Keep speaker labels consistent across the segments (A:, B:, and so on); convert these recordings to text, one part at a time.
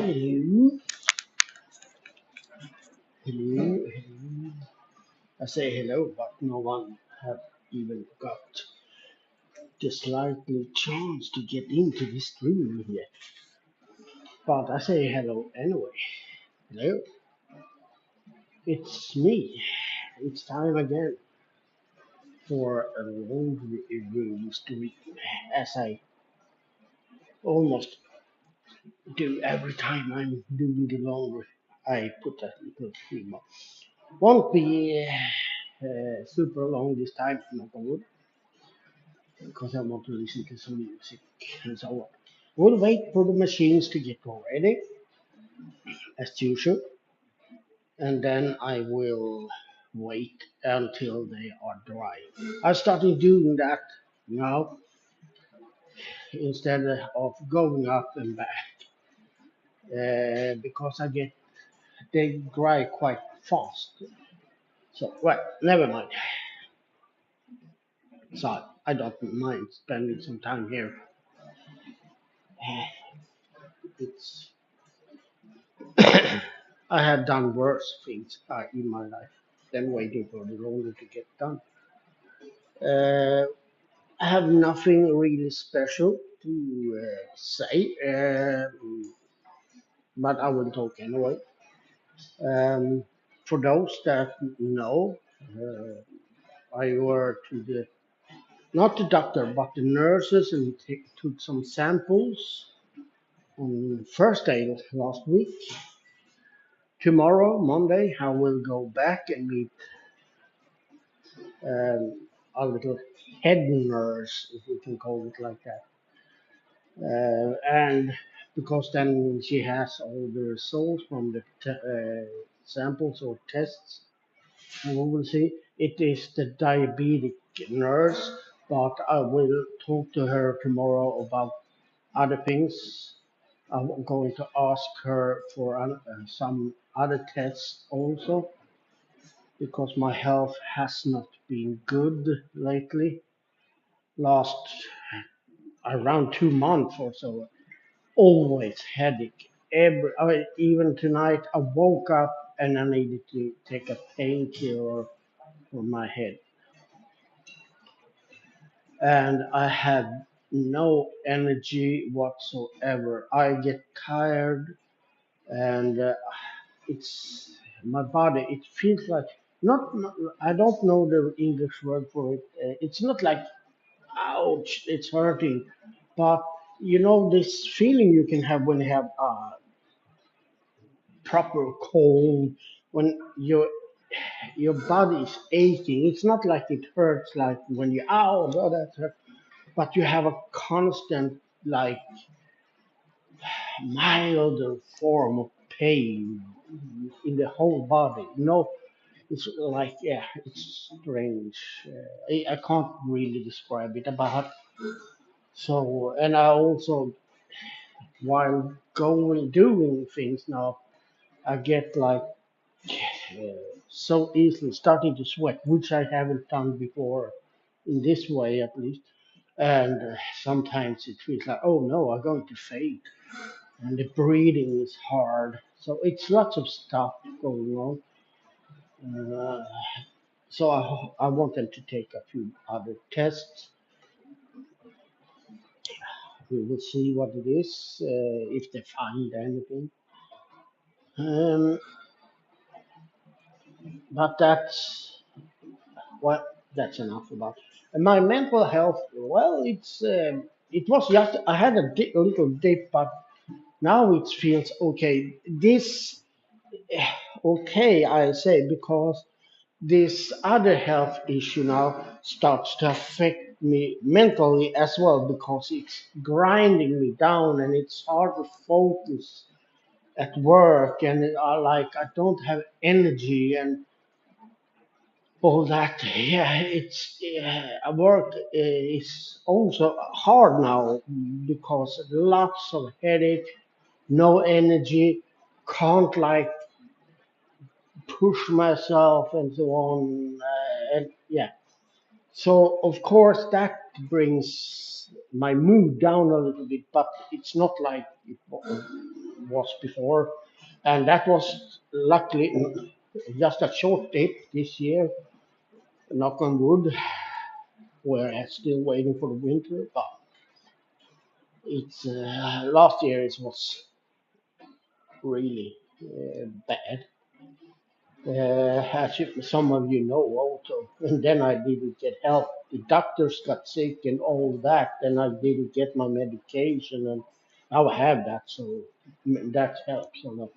A: Hello, hello. I say hello, but no one have even got the slightly chance to get into this room yet. But I say hello anyway. Hello, it's me. It's time again for a laundry room stream, as I almost do every time I'm doing the laundry. I put a little stream on. Won't be super long this time, knock on wood, because I want to listen to some music and so on. We'll wait for the machines to get ready, as usual, and then I will wait until they are dry. I started doing that now instead of going up and back because I get they dry quite fast. So, well, never mind. So I don't mind spending some time here. It's I have done worse things in my life than waiting for the laundry to get done. Uh, I have nothing really special to say, but I will talk anyway. Um, for those that know, I were to the not the doctor but the nurses and took some samples on Thursday last week. Tomorrow, Monday, I will go back and meet a little head nurse, if we can call it like that. And because then she has all the results from the samples or tests, and we will see. It is the diabetic nurse, but I will talk to her tomorrow about other things. I'm going to ask her for some other tests also because my health has not been good lately. Last around 2 months or so, always headache. Even tonight, I woke up and I needed to take a painkiller for my head, and I have no energy whatsoever. I get tired, and it's my body. It feels like not. I don't know the English word for it. It's not like ouch, it's hurting, but you know this feeling you can have when you have proper cold, when your body is aching. It's not like it hurts like when you ow, oh, that hurt, but you have a constant like milder form of pain in the whole body. No, it's like yeah, it's strange. I can't really describe it, but so and I also while going doing things now, I get like so easily starting to sweat, which I haven't done before in this way at least. And sometimes it feels like, oh no, I'm going to faint. And the breathing is hard. So it's lots of stuff going on. Uh, so I want them to take a few other tests. We will see what it is, if they find anything. Um, but well, that's enough about. And my mental health. Well, it was just I had a little dip, but now it feels okay. This okay, I say, because this other health issue now starts to affect me mentally as well because it's grinding me down and it's hard to focus at work and like I don't have energy and all that. Yeah, it's work is also hard now because lots of headache, no energy, can't like push myself and so on. And yeah, so of course that brings my mood down a little bit, but it's not like it was was before, and that was luckily just a short dip this year. Knock on wood, we're still waiting for the winter, but it's last year it was really bad. As some of you know also, and then I didn't get help. The doctors got sick and all that, and I didn't get my medication, and now I have that, so that helps a lot.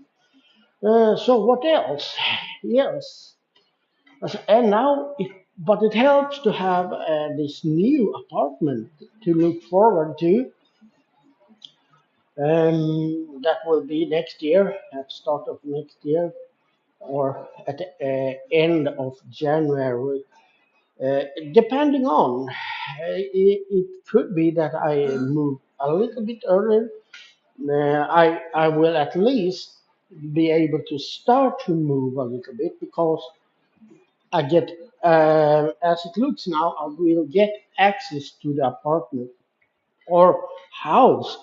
A: So what else? Yes, and now but it helps to have this new apartment to look forward to. That will be next year, at start of next year, or at the end of January. Depending on, it could be that I move a little bit earlier. I will at least be able to start to move a little bit because I get, as it looks now, I will get access to the apartment or house.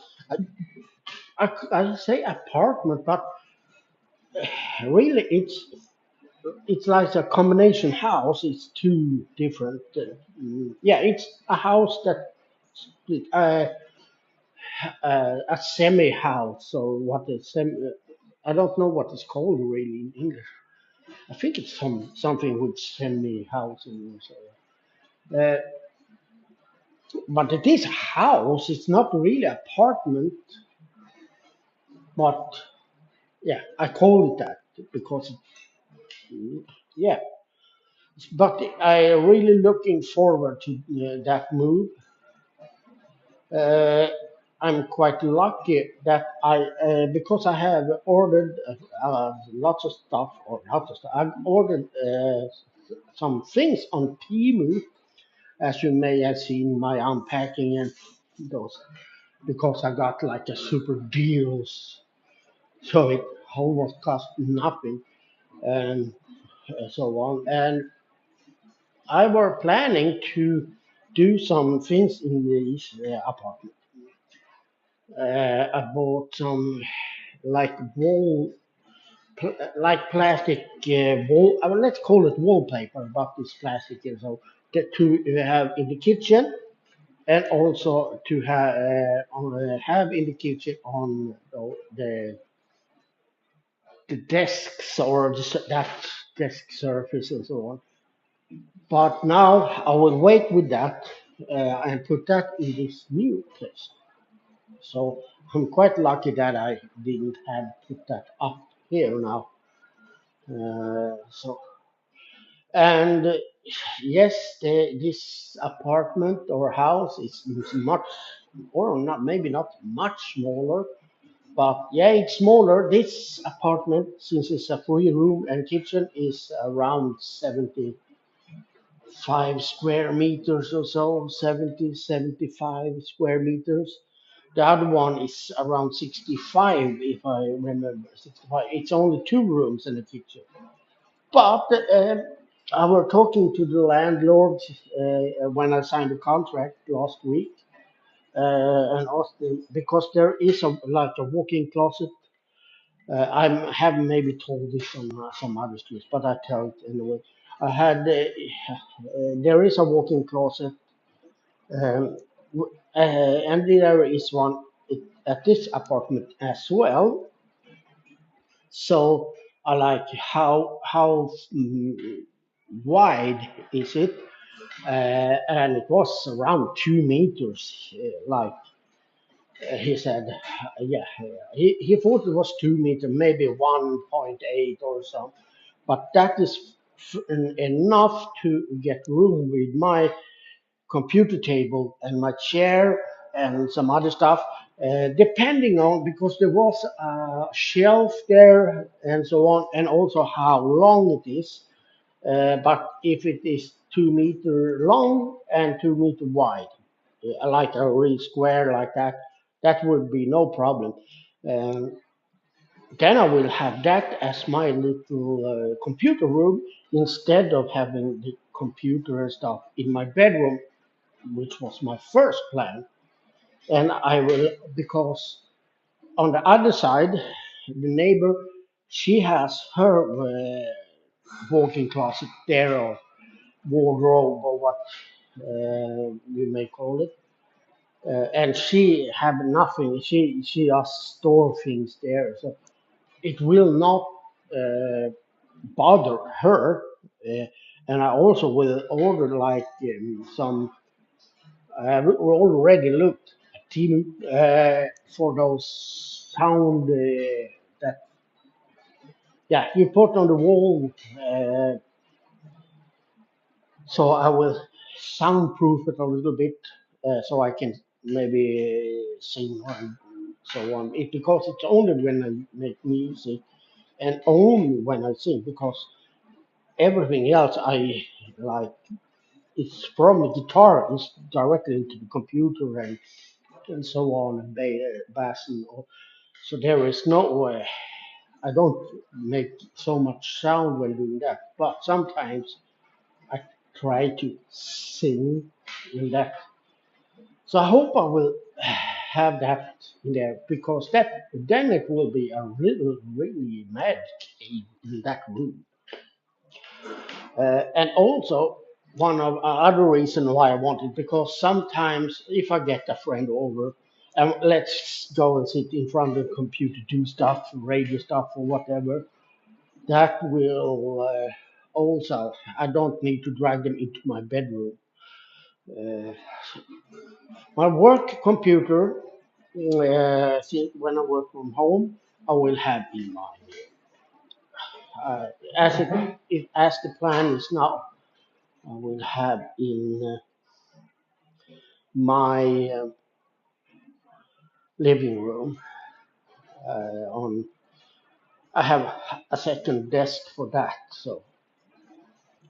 A: I say apartment, but really it's like a combination house. It's two different. Yeah, it's a house that split. A semi house. So what is semi? I don't know what it's called really in English. I think it's something with semi housing. So, uh, but it is a house. It's not really apartment, but yeah, I call it that because yeah. But I really looking forward to that move. Uh, I'm quite lucky that because I have ordered lots of stuff, or lots of stuff. I've ordered some things on Temu, as you may have seen my unpacking and those, because I got like a super deals, so it almost cost nothing and so on. And I were planning to do some things in this apartment. I bought some like like plastic wall. Let's call it wallpaper, but it's plastic. And so to have in the kitchen, and also to have in the kitchen on the desks or that desk surface and so on. But now I will wait with that and put that in this new place. So I'm quite lucky that I didn't have put that up here now. So and yes, this apartment or house is much, or not maybe not much smaller, but yeah, it's smaller. This apartment, since it's a free room and kitchen, is around 75 square meters or so, 70, 75 square meters. The other one is around 65, if I remember, 65. It's only two rooms and a kitchen. But I was talking to the landlord when I signed the contract last week, and asked him because there is like a walk-in closet. I haven't maybe told this on some other streets, but I tell it anyway. I had there is a walk-in closet, um, and there is one at this apartment as well. So I like how wide is it, and it was around 2 meters. He said, yeah, he thought it was 2 meter, maybe 1.8 or so, but that is enough to get room with my computer table and my chair and some other stuff. Depending on because there was a shelf there and so on, and also how long it is. But if it is 2 meter long and 2 meter wide, like a real square like that, that would be no problem. Um, then I will have that as my little computer room instead of having the computer and stuff in my bedroom, which was my first plan. And I will, because On the other side, the neighbor, she has her walk-in closet there, or wardrobe, or what you may call it. And she have nothing. She just store things there, so it will not uh, bother her. Uh, and I also will order like some. I have already looked at team for those sound that yeah you put on the wall. So I will soundproof it a little bit so I can maybe sing and so on. It because it's only when I make music and only when I sing because everything else I like it's from the guitar is directly into the computer and so on and bass and all. So there is no way. I don't make so much sound when doing that, but sometimes I try to sing in that. So I hope I will have that in there because that then it will be a really magic in that room. And also one of other reason why I want it because sometimes if I get a friend over and let's go and sit in front of the computer, do stuff, radio stuff or whatever, that will also I don't need to drag them into my bedroom. Uh, my work computer, when I work from home, I will have in my uh, as the plan is now, I will have in my living room. On I have a second desk for that, so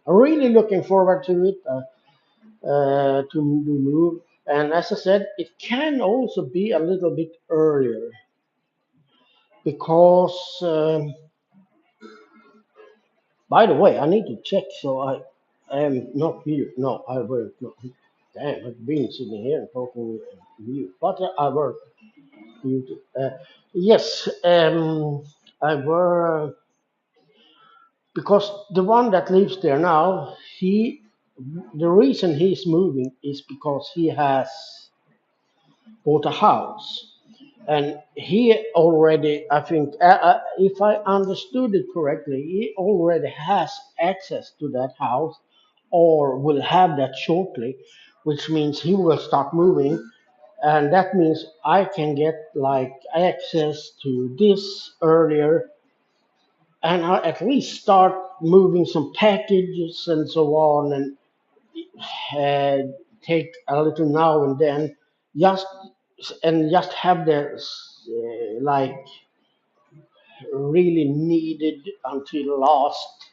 A: I'm really looking forward to it to move. And as I said, it can also be a little bit earlier because. By the way, I need to check so I am not mute. No, I were not. Damn, I've been sitting here and talking mute, but I were muted. Yes, I were because the one that lives there now, the reason he's moving is because he has bought a house. And he already, I think, if I understood it correctly, he already has access to that house or will have that shortly, which means he will start moving. And that means I can get like access to this earlier and I at least start moving some packages and so on and take a little now and then just just have the like really needed until last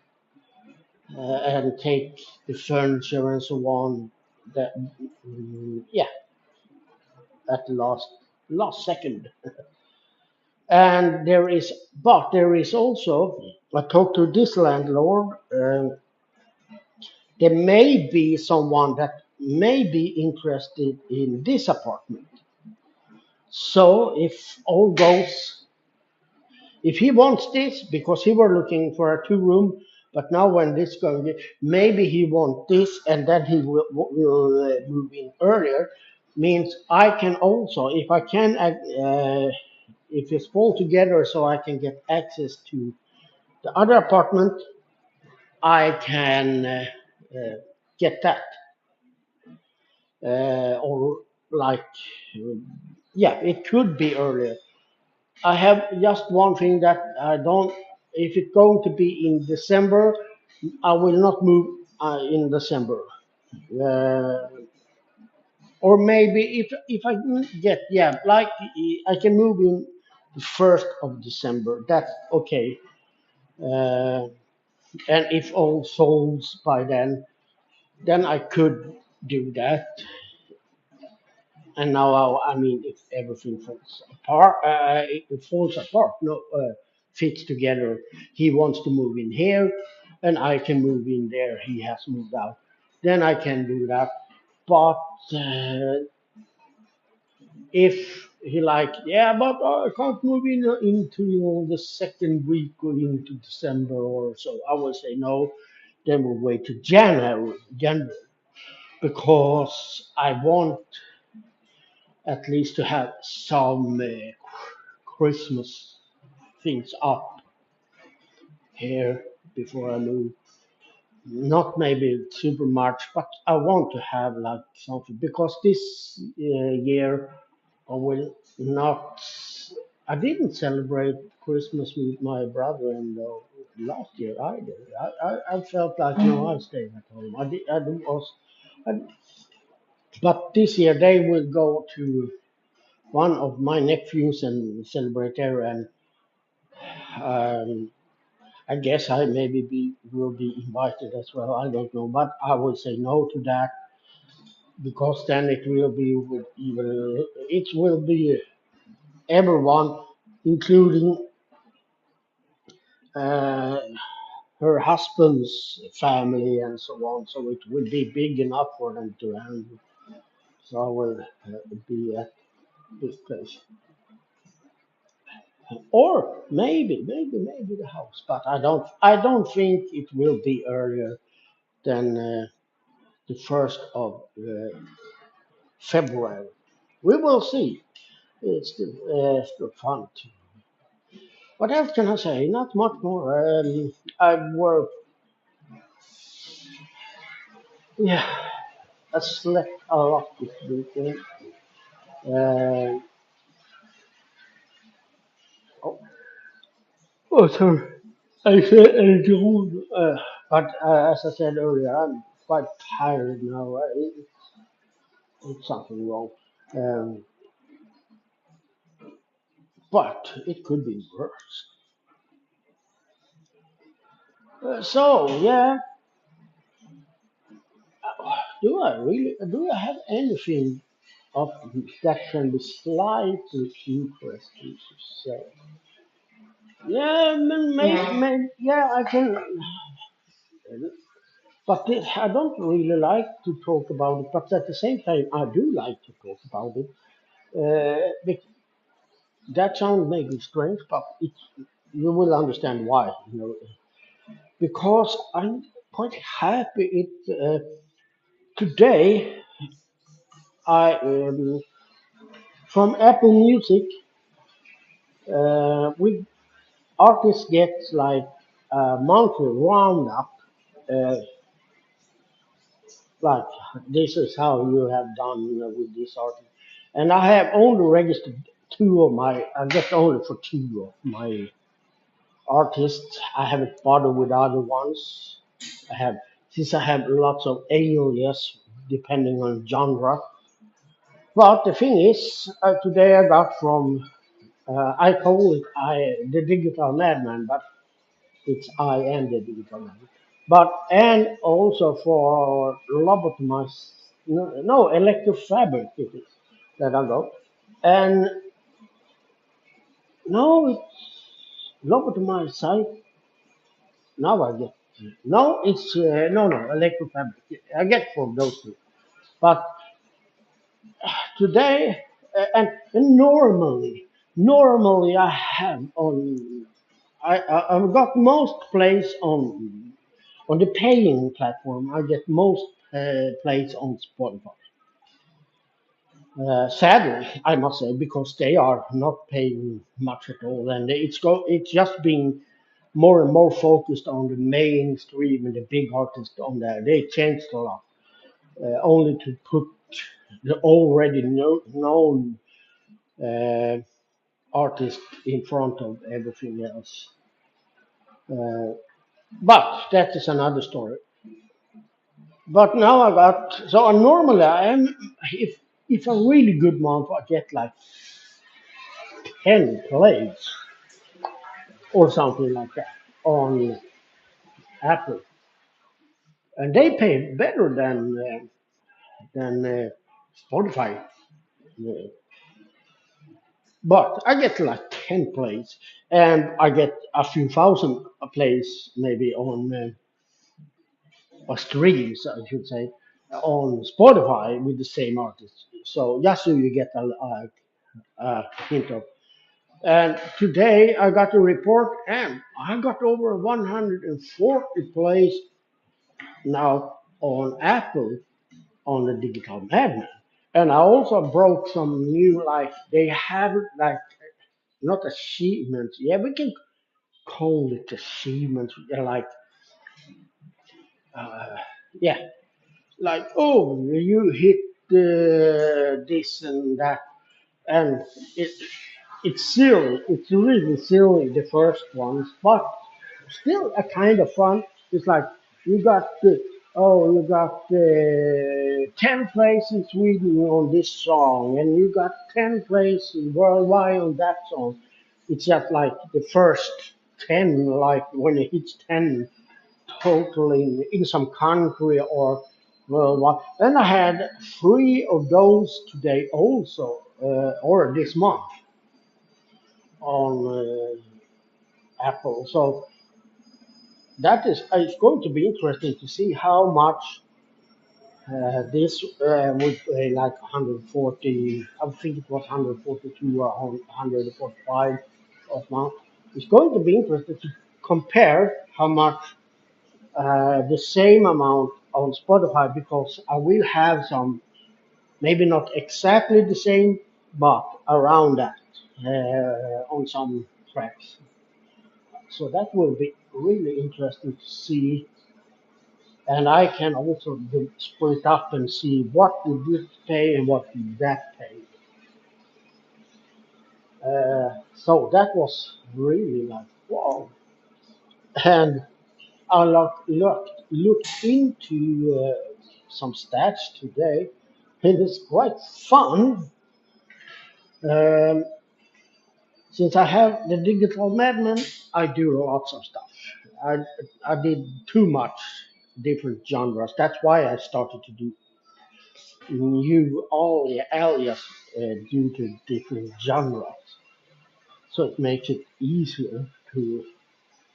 A: and take the furniture and so on that yeah at the last second and there is also I talked to this landlord there may be someone that may be interested in this apartment so if all goes if he wants this because he were looking for a two room but now when this going maybe he want this and then he will move in earlier means I can also if I can if it's all together so I can get access to the other apartment I can get that or like uh, yeah it could be earlier. I have just one thing that I don't. If it's going to be in December, I will not move in December. Uh, or maybe if I get yeah, like I can move in the 1st of December. That's okay. Uh, and if all souls by then I could do that. And now I mean, if everything falls apart, it falls apart. No, fits together. He wants to move in here, and I can move in there. He has moved out. Then I can do that. But if he like, yeah, but I can't move in into the second week or into December or so. I will say no. Then we'll wait to January, because I want at least to have some Christmas things up here before I move. Not maybe super much, but I want to have like something because this year I will not. I didn't celebrate Christmas with my brother-in-law last year either. I felt like no, I stayed at home. I was, I, but this year they will go to one of my nephews and celebrate there, and um, I guess I maybe will be invited as well. I don't know, but I will say no to that because then it will be with even it will be everyone, including uh, her husband's family and so on. So it will be big enough for them to handle. So I will be at this place, or maybe the house, but I don't think it will be earlier than the 1st of February. We will see. It's still fun. What else can I say? Not much more. I work. Yeah, I slept a lot this weekend. Uh, oh, oh, sorry. I said June, but as I said earlier, I'm quite tired now. It's something wrong. Um, but it could be worse. So yeah, do I have anything of that can be slightly interesting to say? Yeah, yeah, I can, but I don't really like to talk about it. But at the same time, I do like to talk about it. That sounds maybe strange, but you will understand why. Because I'm quite happy. Today I from Apple Music, we artists get like a monthly roundup. Uh, like this is how you have done with this artist, and I have only registered two of my. I get only for two of my artists. I haven't bothered with other ones. I have since I have lots of alias depending on genre. But the thing is, today I got from I call it the digital madman, but it's I am the digital madman. But and also for lobotomized, no electrofabric it is that I got, and no it's lobotomized site. Now I get no it's no electrofabric. I get from those two, but today and normally I have on I've got most plays on the paying platform. I get most plays on Spotify. Sadly, I must say, because they are not paying much at all, and it's just being more and more focused on the mainstream and the big artists on there. They changed a lot, only to put the already known uh, artist in front of everything else. Uh, but that is another story. But now I got so normally I am if a really good month I get like 10 plays or something like that on Apple, and they pay better than Spotify. Uh, But I get like 10 plays, and I get a few thousand plays maybe on or streams, I should say, on Spotify with the same artist. So just so you get a hint of. And today I got a report, and I got over 140 plays now on Apple on the Digital Madman. And I also broke some new, like, they have, like, not achievements. Yeah, we can call it achievements. They're like, uh, yeah, like, oh, you hit this and that. And it it's silly. It's really silly, the first ones, but still a kind of fun. It's like you got the oh, you got 10 plays in Sweden on this song, and you got 10 plays worldwide on that song. It's just like the first 10, like when it hits 10 total in some country or worldwide. And I had 3 of those today also, or this month on Apple. So that is it's going to be interesting to see how much this would like 140. I think it was 142 or 145 of now. It's going to be interesting to compare how much the same amount on Spotify because I will have some, maybe not exactly the same, but around that on some tracks. So that will be really interesting to see. And I can also split up and see what did this pay and what did that pay. So that was really like wow. And I looked into some stats today, and it's quite fun. Um, since I have the digital madman, I do lots of stuff. I I did too much different genres. That's why I started to do new all the alias due to different genres. So it makes it easier to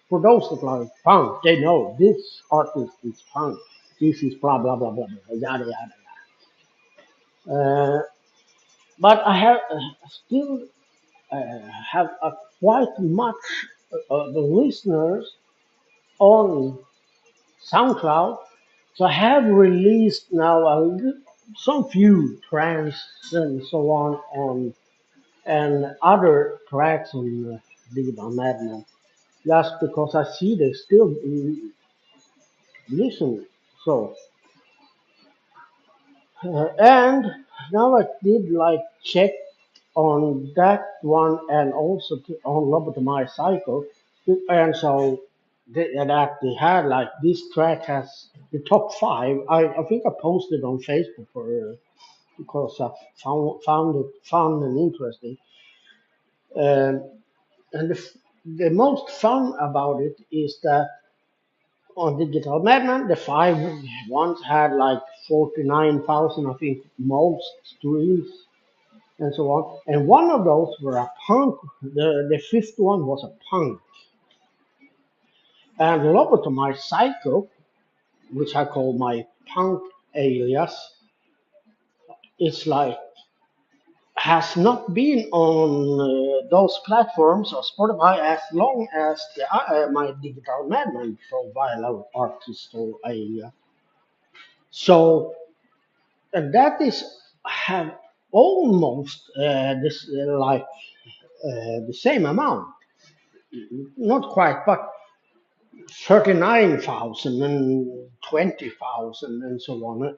A: for those that like punk, they know this artist is punk. This is blah blah blah blah blah yada yada yada. But I have still have a quite much the listeners on SoundCloud. So I have released now some few tracks and so on and other tracks on Digital Madness just because I see they still listen. So and now I did like check on that one and also on Lobotomy Cycle, and so that they had like this track has the top five. I think I posted on Facebook for because I found it fun and interesting. Um, and the most fun about it is that on Digital Madman, the five ones had like 49,000, I think, most streams and so on. And one of those were a punk. The fifth one was a punk. And Lobotomy Psycho, which I call my punk alias, is like has not been on those platforms or Spotify as long as my Digital Madman profile of artist or alias. So and that is have almost this like the same amount, not quite, but 39,000 and 20,000 and so on.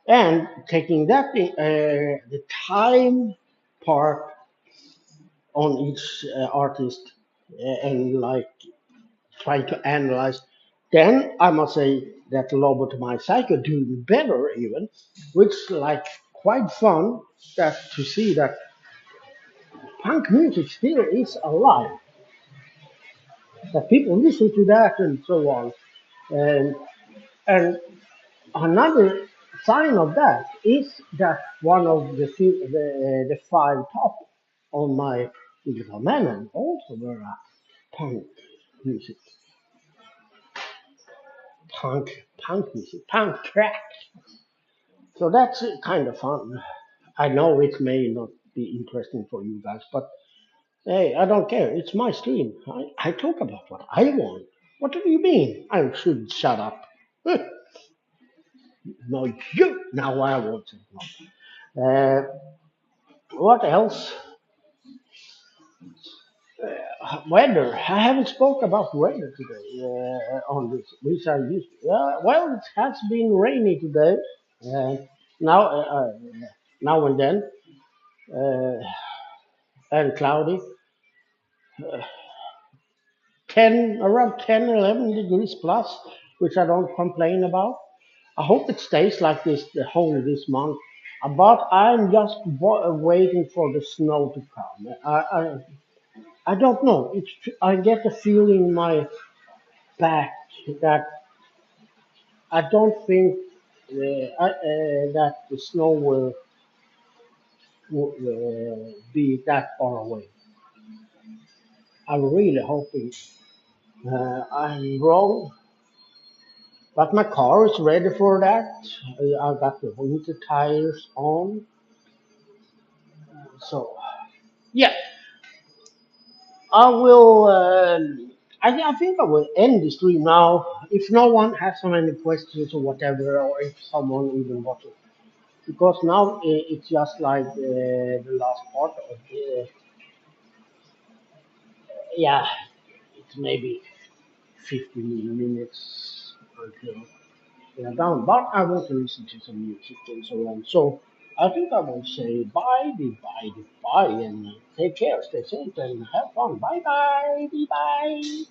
A: And taking that the time part on each artist and like trying to analyze, then I must say that Lobotomy Psycho doing better even, which like quite fun that to see that punk music still is alive, that people listen to that and so on. And and another sign of that is that one of the five top on my digital man also were punk music, punk music, punk track. So that's kind of fun. I know it may not. be interesting for you guys. But hey, I don't care. It's my stream. I talk about what I want. What do you mean? I should shut up. No, you. Now I want to know. What else? Weather. I haven't spoke about weather today on this, which I used. Well, it has been rainy today. Uh, now, now and then, uh, and cloudy. 10, around 10, 11 degrees plus, which I don't complain about. I hope it stays like this the whole of this month. But I'm just waiting for the snow to come. I don't know. I get a feeling in my back that I don't think that the snow will be that far away. I'm really hoping I'm wrong, but my car is ready for that. I got the winter tires on, so yeah, I will. I think I will end the stream now. If no one has so many questions or whatever, or if someone even watches, because now it's just like the last part of the. Yeah, it's maybe 15 minutes until they are done. But I want to listen to some music and so on. So I think I will say bye, bye, bye, and take care, stay safe, and have fun. Bye, bye, bye.